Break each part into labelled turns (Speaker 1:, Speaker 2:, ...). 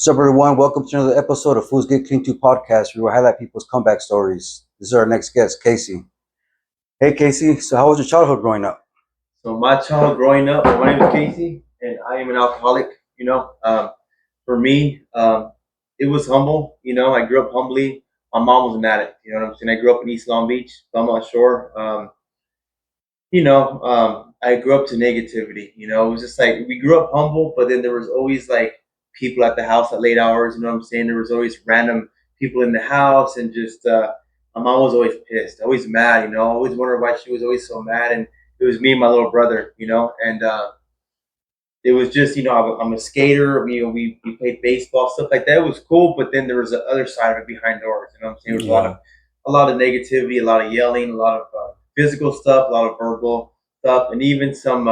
Speaker 1: What's up, everyone? Welcome to another episode of Fools Get Clean 2 podcast, where we highlight people's comeback stories. This is our next guest, Casey. Hey, Casey. So, how was your childhood growing up?
Speaker 2: So my child growing up, my name is Casey, and I am an alcoholic. For me, it was humble. I grew up humbly. My mom was an addict. You know what I'm saying? I grew up in East Long Beach, Belmont Shore. I grew up to negativity. It was just like we grew up humble, but then there was always like people at the house at late hours. You know what I'm saying? There was always random people in the house, and just my mom was always pissed, always mad. I always wondered why she was always so mad, and it was me and my little brother. And it was just I'm a skater. We played baseball, stuff like that. It was cool, but then there was the other side of it behind doors. You know what I'm saying? There was
Speaker 1: Yeah.
Speaker 2: a lot of negativity, a lot of yelling, a lot of physical stuff, a lot of verbal stuff, and even some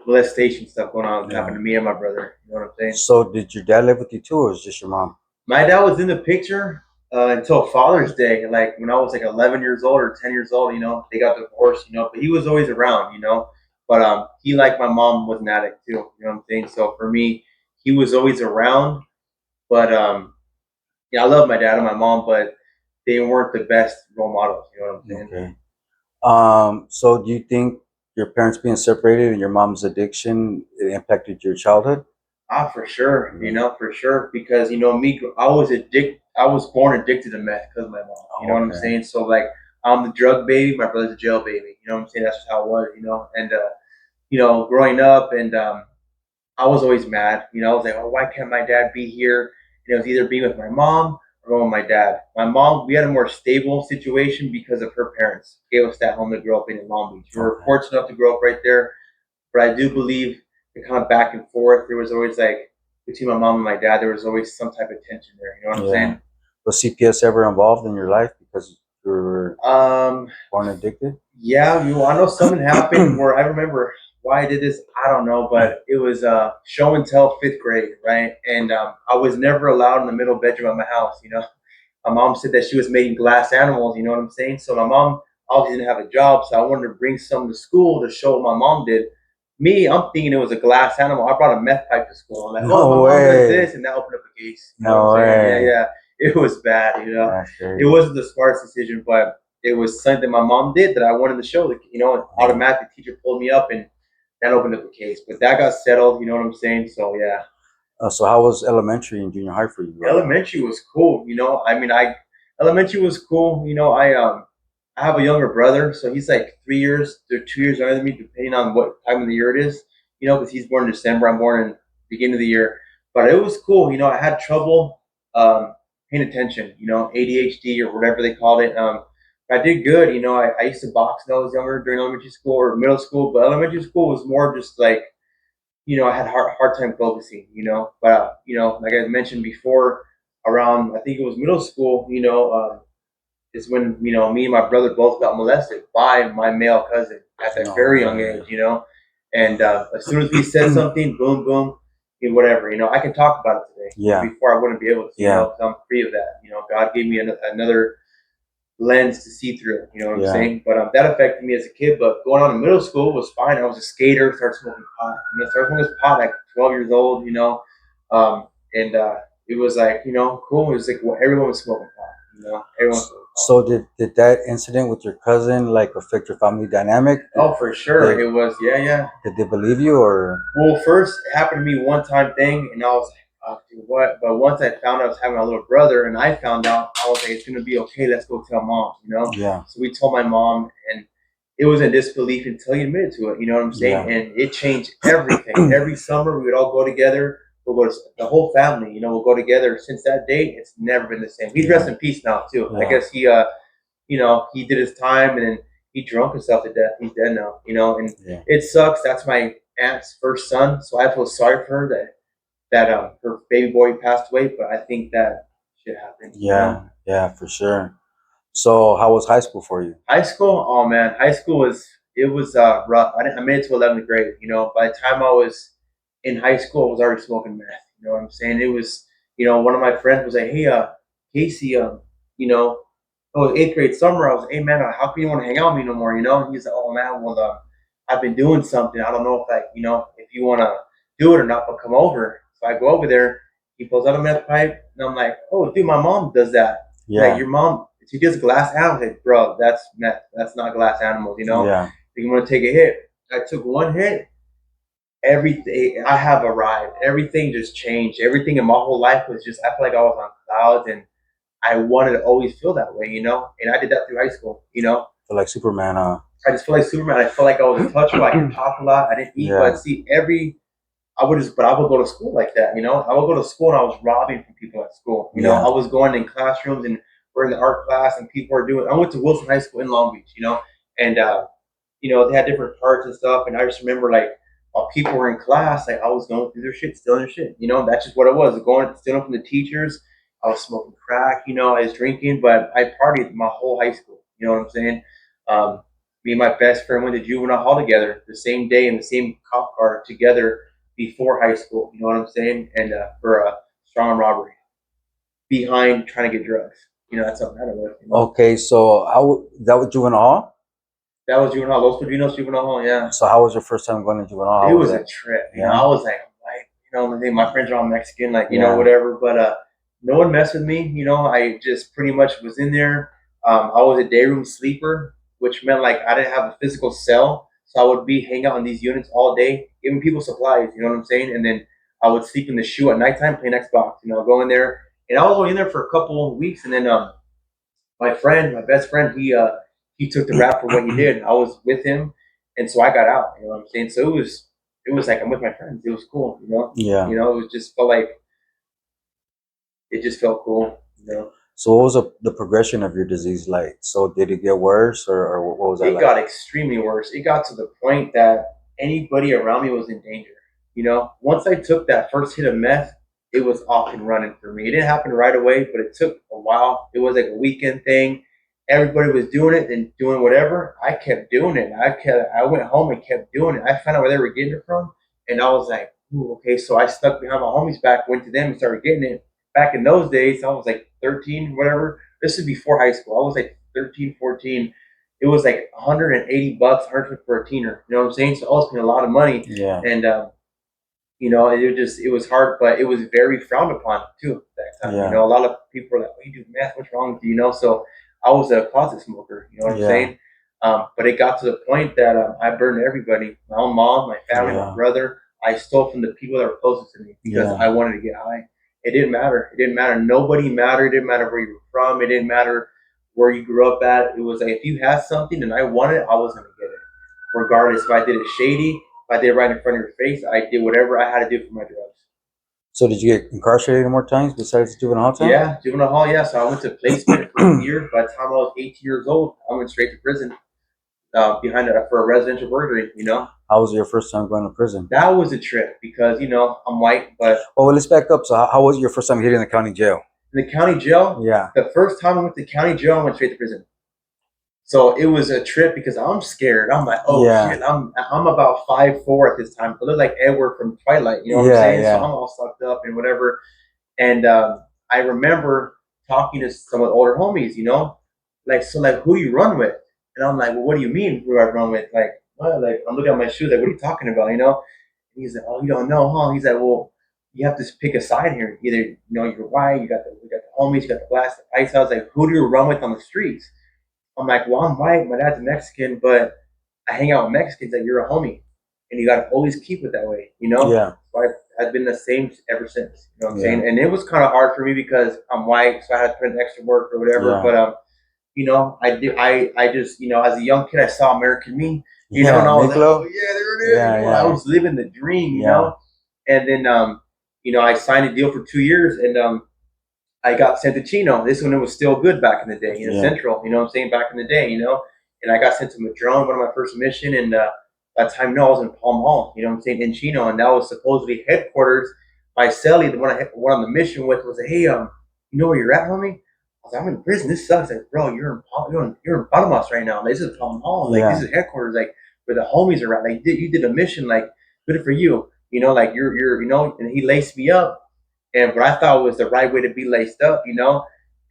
Speaker 2: molestation stuff going on
Speaker 1: Yeah.
Speaker 2: happened to me and my brother. You know what I'm saying?
Speaker 1: So, did your dad live with you too, or was it just your mom?
Speaker 2: My dad was in the picture until Father's Day, like when I was like 11 years old or 10 years old. They got divorced. But he was always around. But he, like my mom, was an addict too. You know what I'm saying? So for me, he was always around. But yeah, I love my dad and my mom, but they weren't the best role models. You know what I'm saying?
Speaker 1: Okay. So, do you think your parents being separated and your mom's addiction it impacted your childhood?
Speaker 2: Ah, for sure.
Speaker 1: Mhm.
Speaker 2: For sure. Because me, I was addicted. I was born addicted to meth because of my mom. You know what I'm
Speaker 1: Okay.
Speaker 2: saying? So like, I'm the drug baby. My brother's a jail baby. You know what I'm saying? That's just how it was. And growing up, and I was always mad. I was like, oh, why can't my dad be here? It was either being with my mom or going with my dad. My mom, we had a more stable situation because of her parents. Gave us that home to grow up in Long Beach. We were
Speaker 1: Okay.
Speaker 2: fortunate enough to grow up right there, but I do believe the kind of back and forth. There was always like between my mom and my dad, there was always some type of tension there. You know what I'm
Speaker 1: Yeah.
Speaker 2: saying?
Speaker 1: Was CPS ever involved in your life because you were
Speaker 2: Um,
Speaker 1: born addicted?
Speaker 2: yeah, I know something happened where I remember why I did this. I don't know, but it was show and tell fifth grade, right? And I was never allowed in the middle bedroom of my house. My mom said that she was making glass animals. You know what I'm saying? So my mom obviously didn't have a job, so I wanted to bring some to school to show what my mom did. Me, I'm thinking it was a glass animal. I brought a meth pipe to school. I'm like, oh, my
Speaker 1: No
Speaker 2: mom does
Speaker 1: way.
Speaker 2: this, and that opened up a case. You know what I'm
Speaker 1: No
Speaker 2: saying? Yeah,
Speaker 1: way.
Speaker 2: yeah. It was bad.
Speaker 1: That's
Speaker 2: It
Speaker 1: crazy.
Speaker 2: wasn't the smartest decision, but it was something my mom did that I wanted to show. Like, and
Speaker 1: Yeah.
Speaker 2: automatically, the teacher pulled me up, and that opened up a case. But that got settled. You know what I'm saying? So yeah,
Speaker 1: So how was elementary and junior high for you growing up?
Speaker 2: elementary was cool. I elementary was cool. I have a younger brother, so he's like 3 years, they're 2 years younger than me, depending on what time of the year it is. Because he's born in December, I'm born in the beginning of the year. But it was cool. I had trouble paying attention. ADHD or whatever they called it. I did good. I used to box when I was younger during elementary school or middle school, but elementary school was more just like I had hard time focusing, But like I mentioned before, around I think it was middle school, is when me and my brother both got molested by my male cousin at that
Speaker 1: No
Speaker 2: very young
Speaker 1: way.
Speaker 2: age, And as soon as we said something, boom, boom, whatever, I can talk about it today.
Speaker 1: Yeah.
Speaker 2: Before I wouldn't be able to,
Speaker 1: Yeah.
Speaker 2: 'cause I'm free of that. God gave me another lens to see through. You know what I'm
Speaker 1: Yeah.
Speaker 2: saying? But that affected me as a kid. But going on in middle school was fine. I was a skater. Started smoking pot. Started smoking pot at 12 years old. And it was like cool. It was like everyone was smoking pot. Everyone was smoking pot.
Speaker 1: So did that incident with your cousin like affect your family dynamic?
Speaker 2: Oh, for sure.
Speaker 1: Did
Speaker 2: It was. Yeah, yeah.
Speaker 1: did they believe you or
Speaker 2: Well, first it happened to me one time thing, and I was like, oh, dude, what? But once I found out I was having a little brother, and I found out, I was like, it's gonna be okay. Let's go tell mom.
Speaker 1: yeah,
Speaker 2: So we told my mom, and it was in disbelief until you admitted to it. You know what I'm saying?
Speaker 1: yeah,
Speaker 2: And it changed everything. Every summer we would all go together. We'll go to the whole family. We'll go together. Since that date, it's never been the same. He's
Speaker 1: yeah,
Speaker 2: rest in peace now too. I
Speaker 1: yeah,
Speaker 2: guess he did his time, and then he drunk himself to death. He's dead now. And
Speaker 1: yeah,
Speaker 2: it sucks. That's my aunt's first son, so I feel sorry for her that her baby boy passed away. But I think that should happen.
Speaker 1: yeah, yeah, for sure. So how was high school for you?
Speaker 2: High school, oh man, high school was rough. I made it to 11th grade. By the time I was in high school, I was already smoking meth. You know what I'm saying? It was one of my friends was like, hey, Casey, you know, oh, eighth grade summer. I was like, hey man, how come you want to hang out with me no more? And he's like, oh man, well, I've been doing something. I don't know if if you want to do it or not, but come over. So I go over there, He pulls out a meth pipe, and I'm like, oh, dude, my mom does that. Like,
Speaker 1: Yeah.
Speaker 2: your mom, she does glass animals. Like, bro, that's meth. That's not glass animals, you know?
Speaker 1: Yeah.
Speaker 2: You want to take a hit. I took one hit, everything, I have arrived. Everything just changed. Everything in my whole life was just, I feel like I was on clouds, and I wanted to always feel that way, you know? And I did that through high school, you know?
Speaker 1: Feel like Superman,
Speaker 2: I just feel like Superman. I felt like I was untouchable. I could talk a lot. I didn't eat,
Speaker 1: Yeah.
Speaker 2: but see, I would go to school like that, you know? I would go to school and I was robbing from people at school, you know?
Speaker 1: Yeah.
Speaker 2: I was going in classrooms and we're in the art class and people are doing, I went to Wilson High School in Long Beach, you know? And, you know, they had different parts and stuff. And I just remember, like, while people were in class, like, I was going through their shit, stealing their shit. You know, that's just what it was. Going, stealing from the teachers. I was smoking crack, you know, I was drinking, but I partied my whole high school. You know what I'm saying? Um, Me and my best friend went to juvenile hall together the same day in the same cop car together before high school. You know what I'm saying? And for a strong robbery behind trying to get drugs. You know, that's something I don't know. You know?
Speaker 1: Okay, so that was juvenile hall?
Speaker 2: That was juvenile. Los Padrinos juvenile hall. Yeah.
Speaker 1: So how was your first time going to juvenile hall?
Speaker 2: It
Speaker 1: How was
Speaker 2: was a
Speaker 1: it?
Speaker 2: trip. You know,
Speaker 1: Yeah.
Speaker 2: I was like, like, you know, my friends are all Mexican, like, you know,
Speaker 1: Yeah.
Speaker 2: whatever. But no one messed with me. You know, I just pretty much was in there. I was a day room sleeper, which meant like I didn't have a physical cell, so I would be hang out in these units all day, giving people supplies. You know what I'm saying? And then I would sleep in the shoe at nighttime, playing Xbox. You know, go in there, and I was only in there for a couple of weeks, and then my friend, my best friend, he took the rap for what he did. I was with him, and so I got out. You know what I'm saying? So it was like I'm with my friends. It was cool.
Speaker 1: Yeah.
Speaker 2: You know, it was just felt like it just felt cool. You know,
Speaker 1: So what was the progression of your disease like? So did it get worse, or what was that
Speaker 2: it
Speaker 1: like?
Speaker 2: got extremely worse. It got to the point that anybody around me was in danger. You know, once I took that first hit of meth, it was off and running for me. It didn't happen right away, but it took a while. It was like a weekend thing. Everybody was doing it and doing whatever. I kept doing it. I went home and kept doing it. I found out where they were getting it from, and I was like, ooh, okay. So I stuck behind my homies back, went to them and started getting it. Back in those days, I was like 13, whatever. This is before high school. I was like 13, 14. It was like $180, 150 for a teener. You know what I'm saying? So I was paying a lot of money,
Speaker 1: Yeah.
Speaker 2: and you know, it was hard, but it was very frowned upon too at that time.
Speaker 1: Yeah.
Speaker 2: You know, a lot of people were like, "What, you do meth? What's wrong with you?" You know, so I was a closet smoker. You know what I'm
Speaker 1: Yeah.
Speaker 2: saying? But it got to the point that I burned everybody, my own mom, my family, my
Speaker 1: Yeah.
Speaker 2: brother. I stole from the people that were closest to me because
Speaker 1: Yeah.
Speaker 2: I wanted to get high. It didn't matter. It didn't matter. Nobody mattered. It didn't matter where you were from. It didn't matter where you grew up at. It was like if you had something and I wanted it, I was gonna get it, regardless if I did it shady, if I did it right in front of your face. I did whatever I had to do for my drugs.
Speaker 1: So did you get incarcerated more times besides juvenile hall time?
Speaker 2: Yeah, juvenile hall. Yeah, so I went to placement for a year. By the time I was 18 years old, I went straight to prison behind it for a residential burglary. You know,
Speaker 1: How was your first time going to prison?
Speaker 2: that was a trip because you know I'm white, but
Speaker 1: Oh, well, let's back up. So how was your first time hitting the county jail?
Speaker 2: in the county jail,
Speaker 1: Yeah.
Speaker 2: the first time I went to county jail, I went straight to prison. So it was a trip because I'm scared. I'm like, oh
Speaker 1: Yeah.
Speaker 2: shit, I'm about 5'4" at this time. I look like Edward from Twilight. You know what I'm
Speaker 1: Yeah,
Speaker 2: saying?
Speaker 1: yeah.
Speaker 2: So I'm all sucked up and whatever. And I remember talking to some of the older homies, you know, like, so like, who do you run with? And I'm like, well, what do you mean, who do I run with? Like, what? Like, I'm looking at my shoes, like, what are you talking about, you know? And he's like, oh, you don't know, huh? He's like, well, you have to pick a side here. Either, you know, you're white, you got the homies, you got the blacks, the ice. I was like, who do you run with on the streets? I'm like, well, I'm white, my dad's Mexican, but I hang out with Mexicans, like, you're a homie. And you got to always keep it that way, you know?
Speaker 1: Yeah.
Speaker 2: So I've been the same ever since. You know what I'm
Speaker 1: Yeah.
Speaker 2: saying? And it was kind of hard for me because I'm white, so I had to put in extra work or whatever.
Speaker 1: Yeah.
Speaker 2: But you know, I just, you know, as a young kid, I saw American Me. You know,
Speaker 1: Yeah,
Speaker 2: and I was like,
Speaker 1: Miklo?
Speaker 2: oh yeah, there it is.
Speaker 1: Yeah,
Speaker 2: You know,
Speaker 1: yeah.
Speaker 2: I was living the dream, you
Speaker 1: Yeah.
Speaker 2: know. And then, you know, I signed a deal for 2 years, and I got sent to Chino. This one, it was still good back in the day,
Speaker 1: Yeah.
Speaker 2: Central. You know what I'm saying? Back in the day, you know. And I got sent to Madrone, one of my first mission, and that time, no, I was in Palm Hall. You know what I'm saying? In Chino, and that was supposedly headquarters. My cellie, the one I went on the mission with, was like, hey, you know where you're at, homie? I was like, I'm in prison. This sucks. Like, bro, you're in Panama right now. Like, this is Palm Hall. Like,
Speaker 1: Yeah.
Speaker 2: this is headquarters. Like, where the homies are at. Like, you did a mission. Like, good for you. You know, like you're, you know. And he laced me up, and what I thought was the right way to be laced up, you know.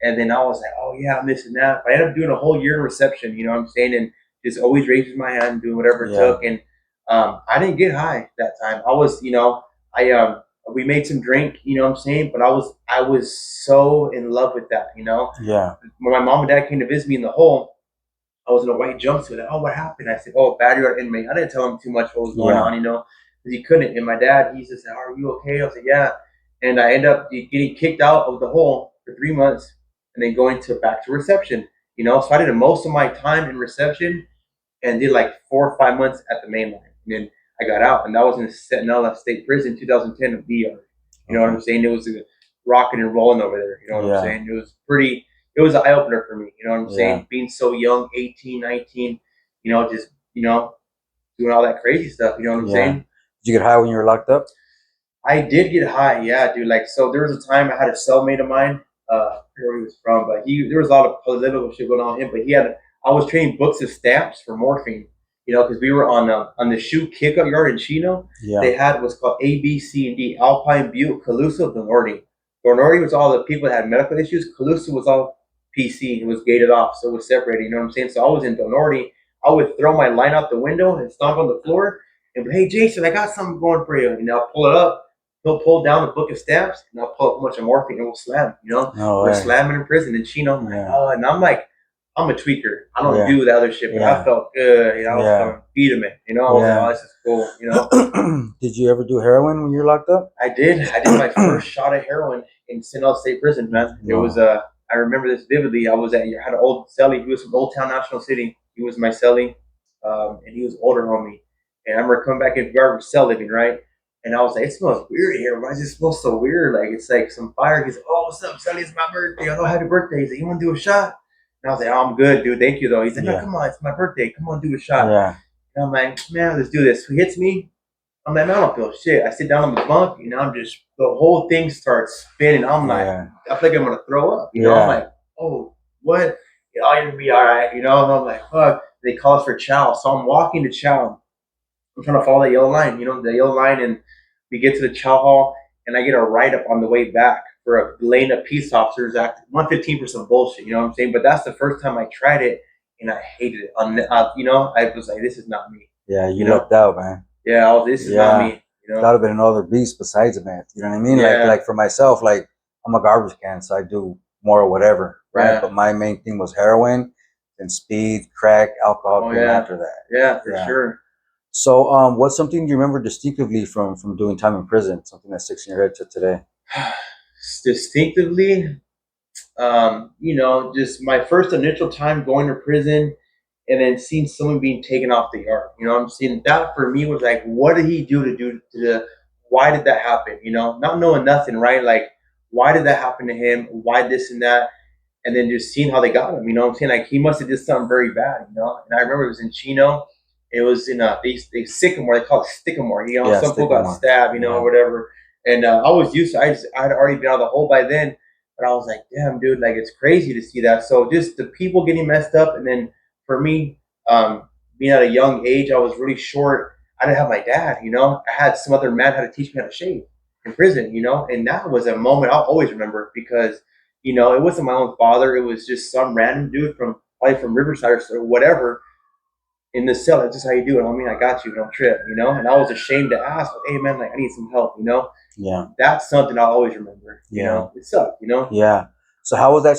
Speaker 2: And then I was like, oh yeah, I'm missing that. But I ended up doing a whole year in reception, you know what I'm saying, and just always raising my hand, doing whatever it
Speaker 1: Yeah.
Speaker 2: took. And I didn't get high that time. I was, you know, I We made some drink, you know what I'm saying? But I was so in love with that, you know.
Speaker 1: Yeah.
Speaker 2: When my mom and dad came to visit me in the hole, I was in a white jumpsuit. Like, oh, what happened? I said, oh, battery on inmate. I didn't tell him too much what was going
Speaker 1: Yeah.
Speaker 2: on, you know, because he couldn't. And my dad, he just said, are you okay? I was like, yeah. And I ended up getting kicked out of the hole for 3 months and then going to back to reception, you know. So I did most of my time in reception and did like 4 or 5 months at the main line. And then I got out, and that was in Sentinella State Prison, 2010 of VR. You know what
Speaker 1: Okay.
Speaker 2: I'm saying? It was rocking and rolling over there. You know what I'm
Speaker 1: Yeah.
Speaker 2: saying? It was pretty. It was an eye opener for me. You know what I'm
Speaker 1: Yeah.
Speaker 2: saying? Being so young, 18, 19, you know, just doing all that crazy stuff. You know what I'm
Speaker 1: Yeah.
Speaker 2: saying?
Speaker 1: Did you get high when you were locked up?
Speaker 2: I did get high, yeah, dude. Like, so there was a time I had a cellmate of mine. I forget where he was from, but there was a lot of political shit going on with him. But he had, I was trading books of stamps for morphine, you know, because we were on the shoe kickout yard in Chino.
Speaker 1: Yeah.
Speaker 2: They had what's called A, B, C, and D: Alpine, Butte, Calusa, Norte. Norte was all the people that had medical issues. Calusa was all PC. It was gated off, so it was separated. You know what I'm saying? So I was in Norte. I would throw my line out the window and stomp on the floor and be, hey, Jason, I got something going for you. And I'll pull it up. He'll pull down the book of stamps and I'll pull up a bunch of morphine and we'll slam. You know,
Speaker 1: No
Speaker 2: we're
Speaker 1: way.
Speaker 2: slamming in prison in Chino. I'm like,
Speaker 1: Yeah.
Speaker 2: oh, and I'm like, I'm a tweaker. I don't
Speaker 1: Yeah.
Speaker 2: do the other shit, but
Speaker 1: Yeah.
Speaker 2: I felt good. You know, I was
Speaker 1: Yeah.
Speaker 2: feeling vitamin. You know, I was like,
Speaker 1: Yeah.
Speaker 2: oh, this is cool. You know,
Speaker 1: Did you ever do heroin when you were locked up?
Speaker 2: I did. I did my first shot of heroin in Sentinel State Prison, man. It was
Speaker 1: No.
Speaker 2: I remember this vividly. I had an old cellie. He was from Old Town National City. He was my cellie, and he was older than me. And I remember coming back in garbage cell living, right? And I was like, it smells weird here. Why does it smell so weird? Like it's like some fire. He's like, oh, what's up, cellie? It's my birthday. I know happy birthday. He's like, you want to do a shot? And I was like, oh, I'm good, dude. Thank you, though. He's like, no,
Speaker 1: Yeah.
Speaker 2: come on, it's my birthday. Come on, do a shot.
Speaker 1: Yeah.
Speaker 2: And I'm like, man, let's do this. He hits me. I'm like, man, I don't feel shit. I sit down on the bunk, you know, I'm just, the whole thing starts spinning. I'm like,
Speaker 1: Yeah.
Speaker 2: I feel like I'm going to throw up, you know? I'm
Speaker 1: Yeah.
Speaker 2: like, oh, what? You're going to be all right, you know? And I'm like, fuck. They call us for chow. So I'm walking to chow. I'm trying to follow that yellow line, you know, the yellow line. And we get to the chow hall, and I get a write up on the way back for a lane of peace officers act 115 for some bullshit, you know what I'm saying? But that's the first time I tried it, and I hated it. You know, I was like, this is not me.
Speaker 1: Yeah. You
Speaker 2: You know?
Speaker 1: lucked out, man.
Speaker 2: Yeah, this is not
Speaker 1: Yeah.
Speaker 2: me. You know?
Speaker 1: Gotta been another beast besides a meth. You know what I mean?
Speaker 2: Yeah.
Speaker 1: Like for myself, like I'm a garbage can, so I do more or whatever, right?
Speaker 2: Yeah.
Speaker 1: But my main thing was heroin and speed, crack, alcohol
Speaker 2: Oh
Speaker 1: came
Speaker 2: yeah.
Speaker 1: after that.
Speaker 2: Yeah, for
Speaker 1: Yeah.
Speaker 2: sure.
Speaker 1: So what's something you remember distinctively from doing time in prison? Something that sticks in your head to today?
Speaker 2: Distinctively, you know, just my first initial time going to prison and then seeing someone being taken off the yard. You know, I'm seeing that for me was like, what did he do to the, why did that happen? You know, not knowing nothing, right? Like, why did that happen to him? Why this and that? And then just seeing how they got him. You know what I'm saying? Like, he must have did something very bad, you know? And I remember it was in Chino. It was in they sycamore, they call it sycamore. You know,
Speaker 1: Yeah,
Speaker 2: some people got
Speaker 1: stigma.
Speaker 2: stabbed, you know,
Speaker 1: Yeah.
Speaker 2: or whatever. And I was used to, I had already been out of the hole by then, but I was like, damn, dude, like it's crazy to see that. So just the people getting messed up, and then for me, being at a young age, I was really short. I didn't have my dad, you know. I had some other man had to teach me how to shave in prison, you know, and that was a moment I'll always remember because, you know, it wasn't my own father. It was just some random dude from probably from Riverside or whatever in the cell. That's just how you do it. I mean, I got you. Don't trip, you know. And I was ashamed to ask, hey man, like I need some help, you know.
Speaker 1: Yeah.
Speaker 2: That's something I'll always remember. You
Speaker 1: Yeah.
Speaker 2: know, it sucked, you know.
Speaker 1: Yeah. So how was that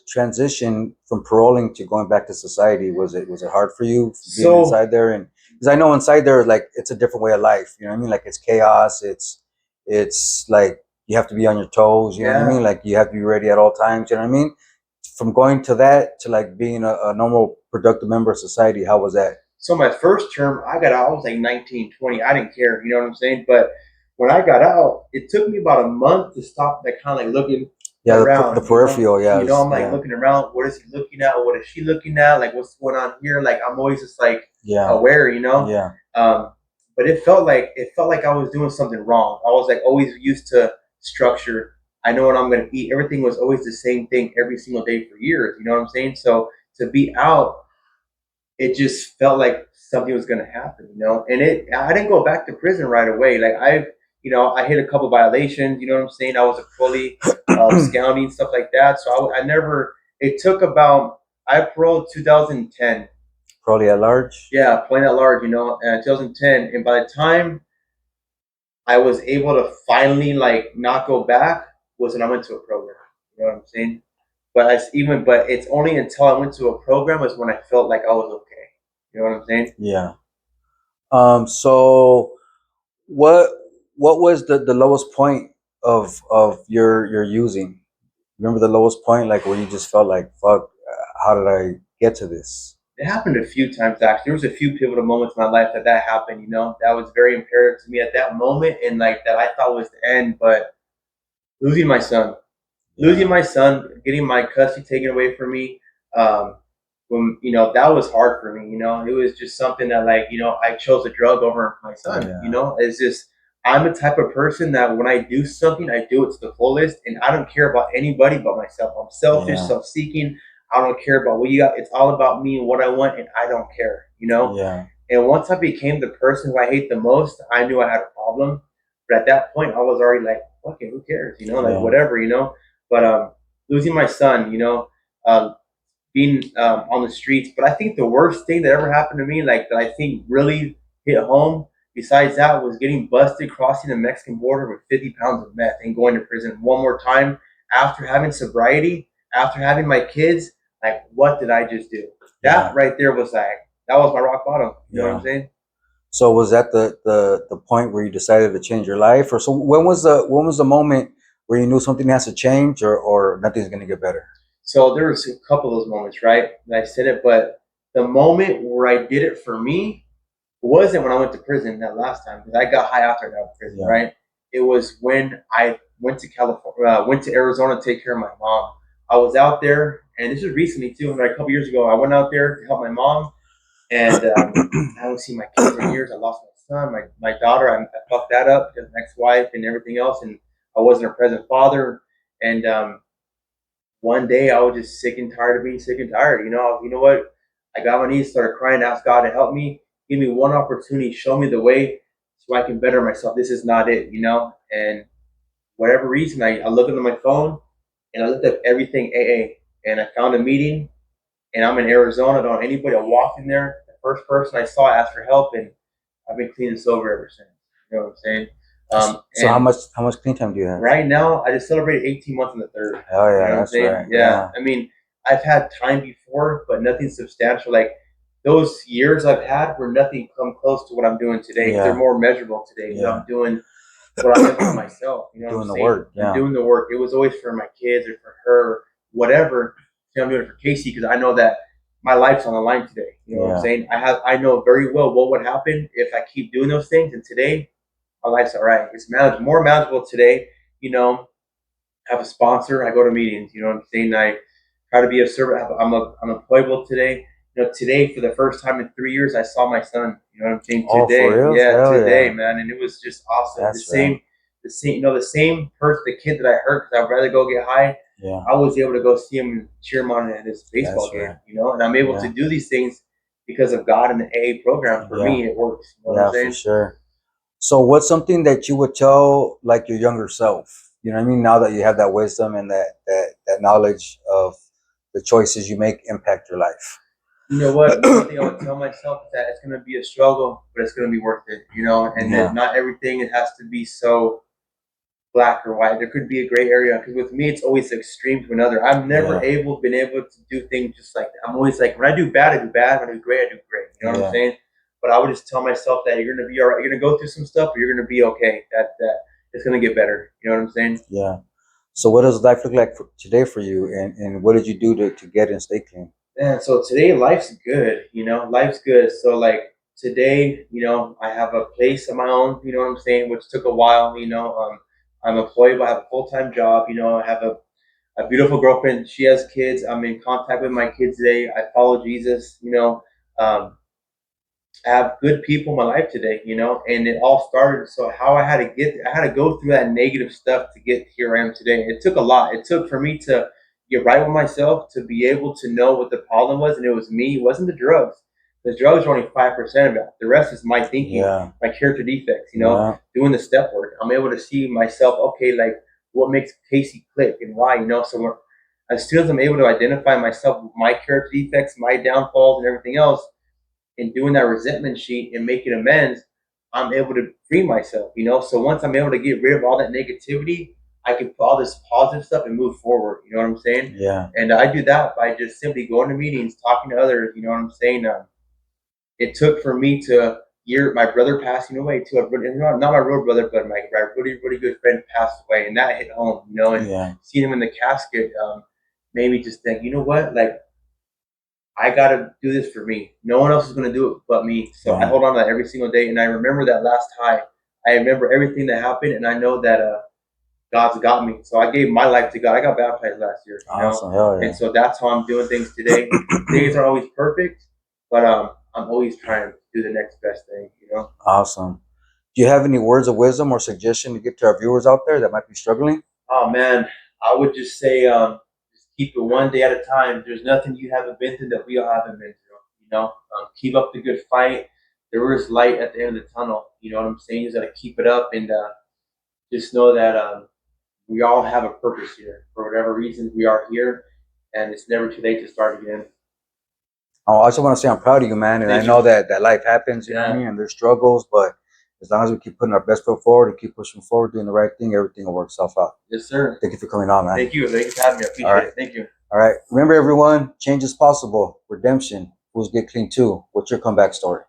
Speaker 1: transition from paroling to going back to society? Was it hard for you being
Speaker 2: So
Speaker 1: inside there? And because I know inside there, like it's a different way of life. You know what I mean? Like it's chaos. It's like you have to be on your toes. You know what I
Speaker 2: yeah.
Speaker 1: mean? Like you have to be ready at all times. You know what I mean? From going to that to like being a normal productive member of society, how was that?
Speaker 2: So my first term, I got out. I was like 19, 20. I didn't care. You know what I'm saying? But when I got out, it took me about a month to stop, like kind of like looking
Speaker 1: Yeah,
Speaker 2: around.
Speaker 1: the peripheral. Yeah,
Speaker 2: You know, I'm like
Speaker 1: yeah,
Speaker 2: looking around. What is he looking at? What is she looking at? Like, what's going on here? Like, I'm always just like
Speaker 1: yeah,
Speaker 2: aware. You know.
Speaker 1: yeah,
Speaker 2: But it felt like I was doing something wrong. I was like always used to structure. I know what I'm gonna eat. Everything was always the same thing every single day for years. You know what I'm saying? So to be out, it just felt like something was gonna happen. You know, and I didn't go back to prison right away. Like I hit a couple violations. You know what I'm saying? I was a bully, scouting stuff like that. So I never. It took about I paroled 2010.
Speaker 1: probably at large.
Speaker 2: Yeah, playing at large. You know, 2010, and by the time I was able to finally like not go back was when I went to a program. You know what I'm saying? But it's only until I went to a program was when I felt like I was okay. You know what I'm saying?
Speaker 1: Yeah. So what what was the lowest point of your using? Remember the lowest point, like where you just felt like, fuck, how did I get to this?
Speaker 2: It happened a few times actually. There was a few pivotal moments in my life that happened. You know, that was very imperative to me at that moment, and like that I thought was the end. But losing my son,
Speaker 1: Yeah.
Speaker 2: getting my custody taken away from me, when that was hard for me. It was just something that like I chose a drug over my son.
Speaker 1: Yeah.
Speaker 2: It's just I'm the type of person that when I do something, I do it to the fullest, and I don't care about anybody but myself. I'm selfish,
Speaker 1: Yeah.
Speaker 2: self-seeking. I don't care about what you got. It's all about me and what I want, and I don't care.
Speaker 1: Yeah.
Speaker 2: And once I became the person who I hate the most, I knew I had a problem. But at that point, I was already like, okay, who cares? Like
Speaker 1: Yeah.
Speaker 2: whatever. But losing my son, um, being on the streets. But I think the worst thing that ever happened to me, like that I think really hit home, besides that, was getting busted crossing the Mexican border with 50 pounds of meth and going to prison one more time after having sobriety, after having my kids. Like, what did I just do? That
Speaker 1: Yeah.
Speaker 2: right there was like, that was my rock bottom. You know what I'm
Speaker 1: Yeah.
Speaker 2: saying?
Speaker 1: So was that the point where you decided to change your life, or so when was the moment where you knew something has to change, or nothing's gonna get better?
Speaker 2: So there was a couple of those moments, right? That I said it, but the moment where I did it for me wasn't when I went to prison that last time because I got high after I got out of prison,
Speaker 1: Yeah.
Speaker 2: right? It was when I went to California, went to Arizona to take care of my mom. I was out there, and this was recently too. Like a couple years ago, I went out there to help my mom, and I haven't seen my kids in years. I lost my son, my daughter. I fucked that up because my ex-wife and everything else, and I wasn't a present father. And one day I was just sick and tired of being sick and tired. You know what? I got on my knees, started crying, asked God to help me, give me one opportunity, show me the way so I can better myself. This is not it. And whatever reason, I looked into my phone and I looked up everything AA and I found a meeting and I'm in Arizona. I don't know anybody. I walked in there. The first person I saw asked for help and I've been clean and sober ever since. You know what I'm saying?
Speaker 1: So how
Speaker 2: And
Speaker 1: much clean time do you have?
Speaker 2: right now, I just celebrated 18 months on the third.
Speaker 1: Oh
Speaker 2: You
Speaker 1: yeah,
Speaker 2: know what I'm
Speaker 1: that's
Speaker 2: saying?
Speaker 1: right.
Speaker 2: Yeah.
Speaker 1: Yeah.
Speaker 2: I mean, I've had time before, but nothing substantial. Like those years I've had were nothing come close to what I'm doing today because they're
Speaker 1: Yeah.
Speaker 2: more measurable today.
Speaker 1: Yeah.
Speaker 2: I'm doing what I'm doing for myself. You know what I'm
Speaker 1: Doing the
Speaker 2: saying?
Speaker 1: work.
Speaker 2: I'm
Speaker 1: Yeah.
Speaker 2: doing the work. It was always for my kids or for her, whatever. See, I'm doing it for Casey because I know that my life's on the line today. You know what I'm
Speaker 1: Yeah.
Speaker 2: saying? I know very well what would happen if I keep doing those things. And today, my life's all right. It's more manageable today. You know, have a sponsor. I go to meetings. You know what I'm saying? I try to be a servant. I'm employable today. Today for the first time in 3 years, I saw my son. You know what I'm saying?
Speaker 1: Oh, for
Speaker 2: Today,
Speaker 1: real?
Speaker 2: yeah,
Speaker 1: Hell
Speaker 2: today,
Speaker 1: yeah.
Speaker 2: man, and it was just awesome.
Speaker 1: That's right.
Speaker 2: The same, the same person, the kid that I hurt because I'd rather go get high.
Speaker 1: Yeah.
Speaker 2: I was able to go see him and cheer him on at his baseball
Speaker 1: That's
Speaker 2: game.
Speaker 1: right.
Speaker 2: And I'm able to
Speaker 1: Yeah.
Speaker 2: do these things because of God and the AA program. For
Speaker 1: Yeah.
Speaker 2: me, it works. You know what I'm
Speaker 1: Yeah, for
Speaker 2: saying?
Speaker 1: sure. So what's something that you would tell like your younger self? You know what I mean? Now that you have that wisdom and that knowledge of the choices you make impact your life.
Speaker 2: You know what? One thing I would tell myself is that it's going to be a struggle, but it's going to be worth it. And that
Speaker 1: Yeah.
Speaker 2: not everything it has to be so black or white. There could be a gray area because with me, it's always extreme to another. I've never
Speaker 1: Yeah.
Speaker 2: been able to do things just like that. I'm always like, when I do bad, I do bad. When I do great, I do great. You know what I'm
Speaker 1: Yeah.
Speaker 2: saying? But I would just tell myself that you're going to be all right. You're going to go through some stuff, but you're going to be okay. That it's going to get better. You know what I'm saying?
Speaker 1: Yeah. So what does life look like today for you, and what did you do to get and stay clean?
Speaker 2: Man, so today life's good, life's good. So like today, I have a place of my own, you know what I'm saying, which took a while, I'm employed, but I have a full-time job, I have a beautiful girlfriend. She has kids. I'm in contact with my kids today. I follow Jesus, um, have good people in my life today, and it all started. So how I had to go through that negative stuff to get here I am today. It took a lot. It took for me to get right with myself, to be able to know what the problem was, and it was me. It wasn't the drugs. The drugs are only 5% of it. The rest is my thinking,
Speaker 1: Yeah.
Speaker 2: my character defects.
Speaker 1: Yeah.
Speaker 2: Doing the step work. I'm able to see myself. Okay, like what makes Casey click and why. As soon as I'm able to identify myself, my character defects, my downfalls, and everything else, and doing that resentment sheet and making amends, I'm able to free myself, you know. So once I'm able to get rid of all that negativity, I can put all this positive stuff and move forward. You know what I'm saying?
Speaker 1: Yeah.
Speaker 2: And I do that by just simply going to meetings, talking to others. You know what I'm saying? It took for me to year my brother passing away to a really, not my real brother, but my really good friend passed away, and that hit home. You know, and
Speaker 1: Yeah.
Speaker 2: seeing him in the casket made me just think, you know what, like I gotta do this for me. No one else is gonna do it but me. So I
Speaker 1: Yeah.
Speaker 2: hold on to that every single day, and I remember that last high. I remember everything that happened, and I know that God's got me. So I gave my life to God. I got baptized last year, you know,
Speaker 1: Awesome. Hell
Speaker 2: and
Speaker 1: yeah.
Speaker 2: so that's how I'm doing things today. Days are always perfect, but I'm always trying to do the next best thing, you know.
Speaker 1: Awesome. Do you have any words of wisdom or suggestion to give to our viewers out there that might be struggling?
Speaker 2: Oh man, I would just say just keep it one day at a time. There's nothing you haven't been through that we all haven't been through. You know, keep up the good fight. There is light at the end of the tunnel. You know what I'm saying? You just gotta keep it up and just know that we all have a purpose here for whatever reason we are here, and it's never too late to start again.
Speaker 1: Oh, I just want to say I'm proud of you, man. And I
Speaker 2: Thank
Speaker 1: know
Speaker 2: you.
Speaker 1: that life happens, you know what I
Speaker 2: Yeah.
Speaker 1: mean? And there's struggles, but as long as we keep putting our best foot forward and keep pushing forward, doing the right thing, everything will work itself out.
Speaker 2: Yes, sir.
Speaker 1: Thank you for coming on, man.
Speaker 2: Thank you. Thank you for having me. I
Speaker 1: All
Speaker 2: appreciate
Speaker 1: right.
Speaker 2: it. Thank you.
Speaker 1: All right. Remember, everyone, change is possible. Redemption. Fools get clean too. What's your comeback story?